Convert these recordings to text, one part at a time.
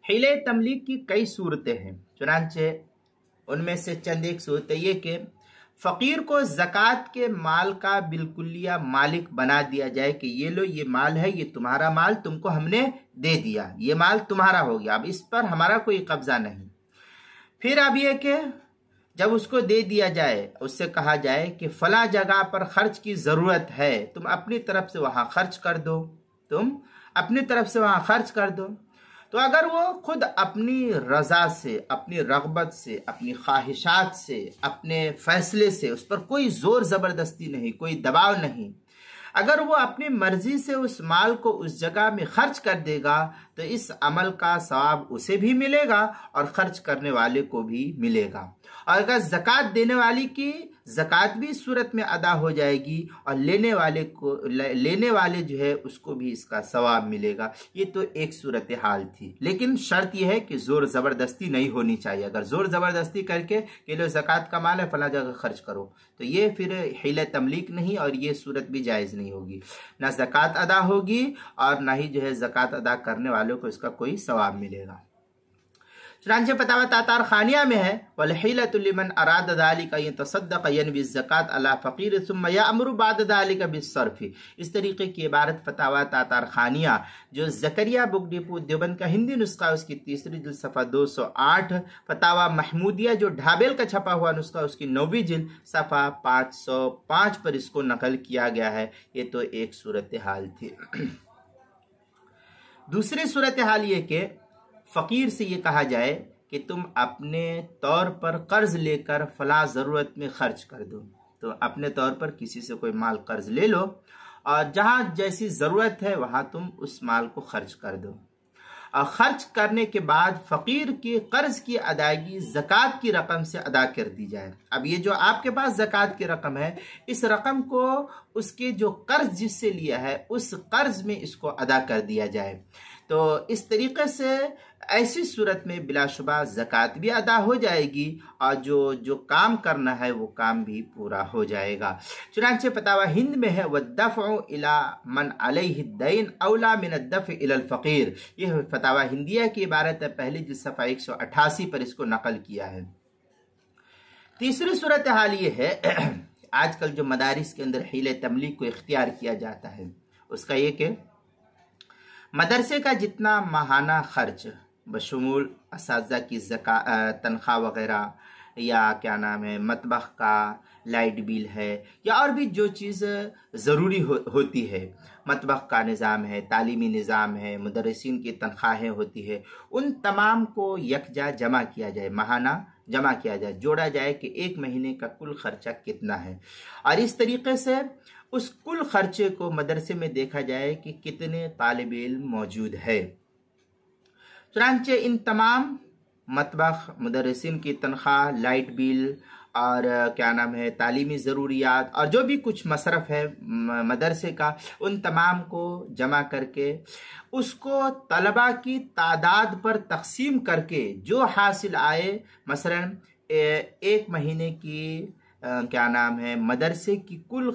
Healy तमलीक की कई सूरतें हैं, चुनांचे उनमें से चंद एक सूरत ये कि फ़कीर को ज़कात के माल का बिल्कुलिया मालिक बना दिया जाए कि ये लो, ये माल है, ये तुम्हारा माल, तुमको हमने दे दिया, ये माल तुम्हारा हो गया, अब इस पर हमारा कोई कब्जा नहीं। फिर अब ये कि जब उसको दे दिया जाए, उससे कहा जाए कि फला जगह पर खर्च की ज़रूरत है, तुम अपनी तरफ से वहाँ खर्च कर दो, तुम अपनी तरफ से वहाँ खर्च कर दो। तो अगर वो खुद अपनी रज़ा से, अपनी रग़बत से, अपनी ख्वाहिशात से, अपने फ़ैसले से, उस पर कोई ज़ोर ज़बरदस्ती नहीं, कोई दबाव नहीं, अगर वो अपनी मर्जी से उस माल को उस जगह में खर्च कर देगा तो इस अमल का सवाब उसे भी मिलेगा और खर्च करने वाले को भी मिलेगा। और अगर ज़कात देने वाली की ज़कात भी इस सूरत में अदा हो जाएगी और लेने वाले जो है उसको भी इसका सवाब मिलेगा। ये तो एक सूरत हाल थी, लेकिन शर्त यह है कि ज़ोर ज़बरदस्ती नहीं होनी चाहिए। अगर ज़ोर ज़बरदस्ती करके कि लो ज़कात का माल है फला जगह खर्च करो, तो ये फिर हीला तमलीक नहीं और ये सूरत भी जायज़ नहीं होगी, ना ज़कात अदा होगी और ना ही जो है ज़कात अदा करने वालों को इसका कोई सवाब मिलेगा। चुनांचे फतावा तातार खानिया में है, वलहीलतु लिमन अराद ज़ालिका यतसद्दक़ यनवी ज़कात अला फ़क़ीर सुम्मा यअमुरु बाद ज़ालिका बिस्सर्फ़। इस तरीके की इबारत फतावा तातार खानिया जो ज़करिया बुक डिपो देवबंद का हिंदी नुस्खा, उसकी तीसरी जिल्द सफ़ा 208, फतावा महमूदिया जो ढाबेल का छपा हुआ नुस्खा, उसकी 9वीं जिल्द सफ़ा 505 पर इसको नकल किया गया है। ये तो एक सूरत हाल थी। दूसरी सूरत हाल ये कि फ़कीर से ये कहा जाए कि तुम अपने तौर पर कर्ज लेकर फला ज़रूरत में खर्च कर दो, तो अपने तौर पर किसी से कोई माल कर्ज ले लो और जहाँ जैसी ज़रूरत है वहाँ तुम उस माल को खर्च कर दो, और ख़र्च करने के बाद फ़कीर के कर्ज की अदायगी ज़कात की रकम से अदा कर दी जाए। अब ये जो आपके पास ज़कात की रकम है, इस रकम को उसके जो कर्ज जिससे लिया है उस कर्ज में इसको अदा कर दिया जाए। तो इस तरीके से ऐसी सूरत में बिलाशुबा ज़कात भी अदा हो जाएगी और जो काम करना है वो काम भी पूरा हो जाएगा। चुनांचे फतावा हिंद में है, वद्दफ़उ इला मन अलैहि दैन औला मिन अद्दफ़ इलल फ़क़ीर। यह फतावा हिंदिया की इबारत है, पहली जिल्द सफ़ा 188 पर इसको नकल किया है। तीसरी सूरत हाल ये है, आजकल जो मदारिस के अंदर हीले तमलीक को इख्तियार किया जाता है उसका ये कि मदरसे का जितना माहाना खर्च बशमूल असातिज़ा की तनख्वाह वगैरह या क्या नाम है मतबख का लाइट बिल है या और भी जो चीज़ ज़रूरी होती है, मतबख का निज़ाम है, तालीमी निज़ाम है, मुदर्रिसीन की तनख्वाहें होती है, उन तमाम को यकजा जमा किया जाए, माहाना जमा किया जाए, जोड़ा जाए कि एक महीने का कुल खर्चा कितना है और इस तरीके से उस कुल खर्चे को मदरसे में देखा जाए कि कितने तालिब इल्म मौजूद है। चुनांचे इन तमाम मतबख, मुदर्रिसीन की तनख्वाह, लाइट बिल और क्या नाम है तालीमी ज़रूरियात और जो भी कुछ मसरफ़ है मदरसे का, उन तमाम को जमा करके उसको तलबा की तादाद पर तकसीम करके जो हासिल आए, मसलन एक महीने की क्या नाम है मदरसे की कुल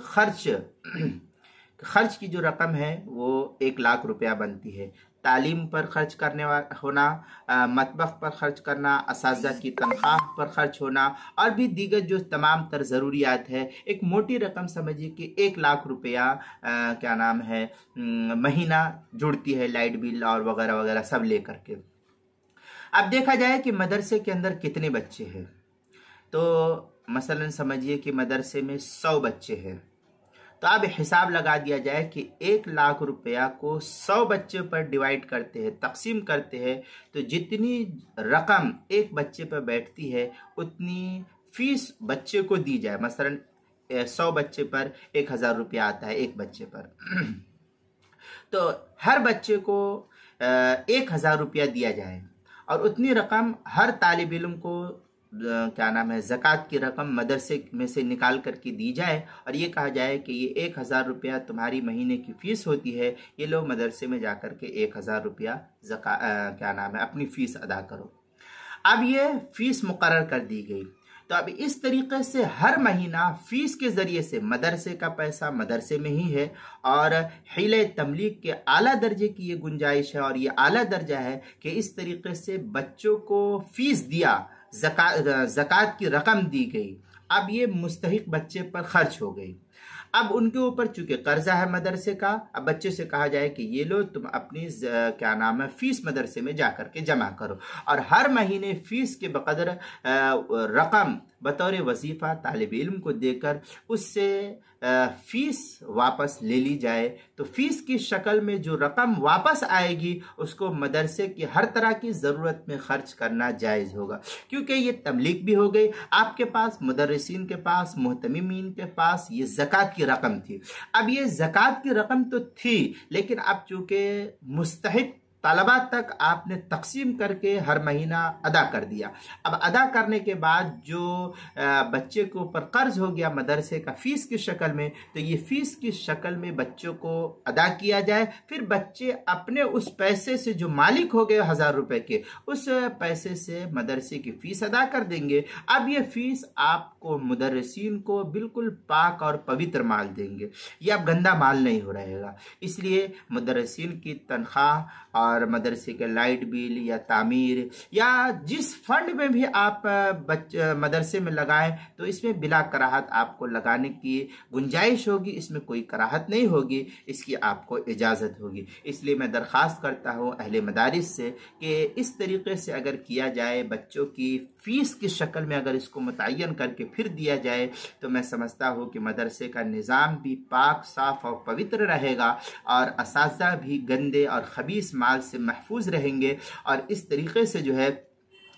खर्च की जो रकम है वो 1 लाख रुपया बनती है। तालीम पर खर्च करने होना, मतबख पर खर्च करना, असातिज़ा की तनख्वाह पर खर्च होना और भी दीगर जो तमाम तर ज़रूरियात है, एक मोटी रकम समझिए कि 1 लाख रुपया क्या नाम है महीना जुड़ती है, लाइट बिल और वगैरह वगैरह सब ले करके। अब देखा जाए कि मदरसे के अंदर कितने बच्चे हैं, तो मसलन समझिए कि मदरसे में 100 बच्चे हैं, तो अब हिसाब लगा दिया जाए कि 1 लाख रुपया को 100 बच्चे पर डिवाइड करते हैं, तकसीम करते हैं, तो जितनी रकम एक बच्चे पर बैठती है उतनी फीस बच्चे को दी जाए। मसलन 100 बच्चे पर 1000 रुपया आता है एक बच्चे पर तो हर बच्चे को 1000 रुपया दिया जाए और उतनी रकम हर तालिब इल्म को क्या नाम है ज़कात की रकम मदरसे में से निकाल करके दी जाए और ये कहा जाए कि ये 1000 रुपया तुम्हारी महीने की फ़ीस होती है, ये लो मदरसे में जा कर के 1000 रुपया क्या नाम है अपनी फ़ीस अदा करो। अब ये फ़ीस मुकर्रर कर दी गई, तो अब इस तरीके से हर महीना फीस के ज़रिए से मदरसे का पैसा मदरसे में ही है, और हिले तमलीग के आला दर्जे की ये गुंजाइश है और ये आला दर्जा है कि इस तरीके से बच्चों को फीस दिया, ज़कात की रकम दी गई, अब ये मुस्तहिक बच्चे पर खर्च हो गई। अब उनके ऊपर चूंकि कर्जा है मदरसे का, अब बच्चे से कहा जाए कि ये लो तुम अपनी क्या नाम है फीस मदरसे में जा करके जमा करो, और हर महीने फीस के बकदर रकम बतौर वजीफ़ा तालिब इल्म को देकर उससे फीस वापस ले ली जाए। तो फीस की शक्ल में जो रकम वापस आएगी उसको मदरसे की हर तरह की ज़रूरत में खर्च करना जायज़ होगा, क्योंकि ये तमलीग भी हो गई। आपके पास मुदर्रिसीन के पास, मुहतमिमीन के पास ये ज़कात की रकम थी। अब ये ज़कात की रकम तो थी, लेकिन अब चूंकि मुस्तहिक तलबा तक आपने तकसीम करके हर महीना अदा कर दिया। अब अदा करने के बाद जो बच्चे के ऊपर कर्ज हो गया मदरसे का फीस की शक्ल में, तो ये फीस की शक्ल में बच्चों को अदा किया जाए। फिर बच्चे अपने उस पैसे से जो मालिक हो गए 1000 रुपए के, उस पैसे से मदरसे की फीस अदा कर देंगे। अब ये फीस आपको मुदर्रिसीन को बिल्कुल पाक और पवित्र माल देंगे, ये अब गंदा माल नहीं हो रहेगा। इसलिए मुदर्रिसीन की तनख्वाह और मदरसे के लाइट बिल या तामीर या जिस फंड में भी आप मदरसे में लगाएं, तो इसमें बिला कराहत आपको लगाने की गुंजाइश होगी, इसमें कोई कराहत नहीं होगी, इसकी आपको इजाज़त होगी। इसलिए मैं दरख्वास्त करता हूँ अहले मदारिस से कि इस तरीके से अगर किया जाए, बच्चों की फ़ीस की शक्ल में अगर इसको मुतय्यन करके फिर दिया जाए, तो मैं समझता हूँ कि मदरसे का निज़ाम भी पाक, साफ़ और पवित्र रहेगा, और असातिज़ा भी गंदे और ख़बीस माल से महफूज रहेंगे, और इस तरीके से जो है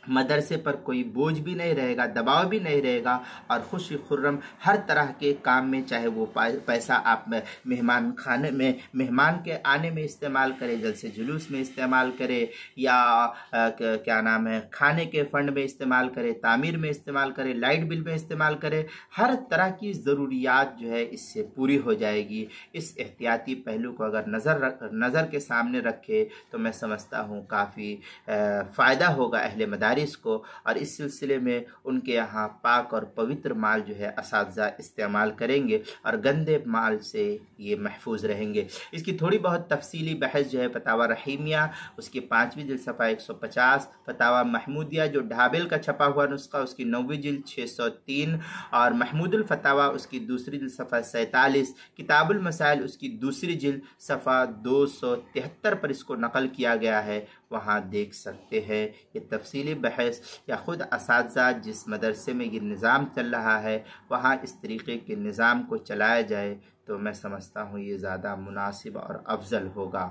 मदरसे पर कोई बोझ भी नहीं रहेगा, दबाव भी नहीं रहेगा, और खुशी खुर्रम हर तरह के काम में, चाहे वो पैसा आप मेहमान खाने में, मेहमान के आने में इस्तेमाल करें, जलसे जुलूस में इस्तेमाल करें, या क्या नाम है खाने के फंड में इस्तेमाल करें, तामीर में इस्तेमाल करें, लाइट बिल में इस्तेमाल करें, हर तरह की ज़रूरियात जो है इससे पूरी हो जाएगी। इस एहतियाती पहलू को अगर नज़र के सामने रखे तो मैं समझता हूँ काफ़ी फ़ायदा होगा अहले मदारिस को, और इस सिलसिले में उनके यहाँ पाक और पवित्र माल जो है असातिज़ा इस्तेमाल करेंगे और गंदे माल से ये महफूज रहेंगे। इसकी थोड़ी बहुत तफसीली बहस जो है फतावा रहीमिया उसकी 5वीं जिल्द सफ़ा 150, फतावा महमूदिया जो ढाबिल का छपा हुआ नुस्खा उसकी 9वीं जिल्द 603, और महमूदुल फतावा उसकी 2री जिल्द सफ़ा 47, किताबुल मसाइल उसकी 2री जिल्द सफ़ा 273 पर इसको नकल किया गया है, वहाँ देख सकते हैं। ये तफसीली बहस या ख़ुद असातिज़ा जिस मदरसे में ये निज़ाम चल रहा है वहाँ इस तरीके के निज़ाम को चलाया जाए, तो मैं समझता हूँ ये ज़्यादा मुनासिब और अफजल होगा।